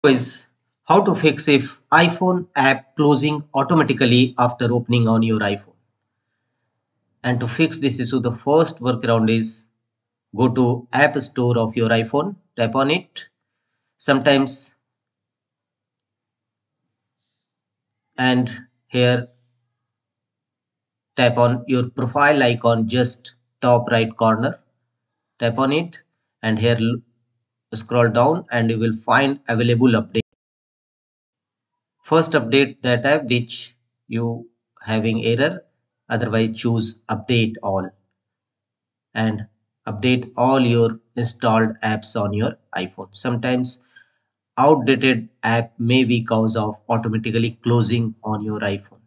Is how to fix if iPhone app closing automatically after opening on your iPhone. And to fix this issue, the first workaround is go to App Store of your iPhone, tap on it. Sometimes and here tap on your profile icon just top right corner. Tap on it and here scroll down and you will find available update. First update that app which you having error, otherwise choose update all and update all your installed apps on your iPhone. Sometimes outdated app may be cause of automatically closing on your iPhone.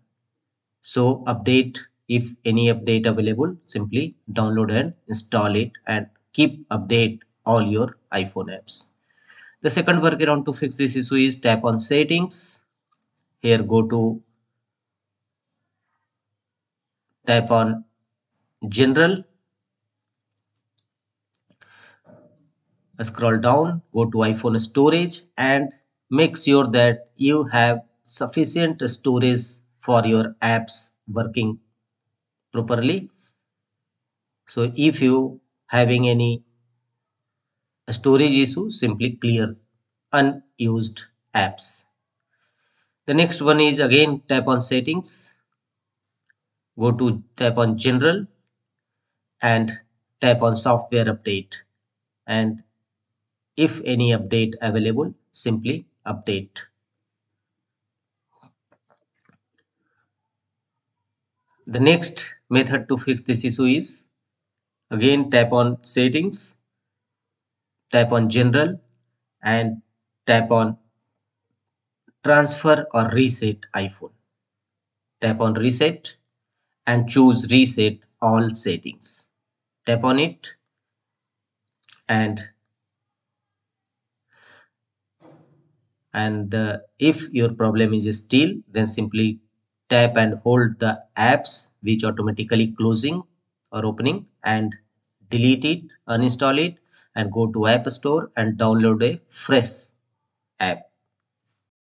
So update, if any update available, simply download and install it and keep update all your iPhone apps. The second workaround to fix this issue is tap on settings. Here go to tap on general, scroll down, go to iPhone storage and make sure that you have sufficient storage for your apps working properly. So if you having any storage issue, simply clear unused apps. The next one is again tap on settings, go to tap on general and tap on software update, and if any update available, simply update. The next method to fix this issue is again tap on settings, tap on general and tap on transfer or reset iPhone. Tap on reset and choose reset all settings. Tap on it and if your problem is still, then simply tap and hold the apps which automatically closing or opening and delete it, uninstall it and go to App Store and download a fresh app.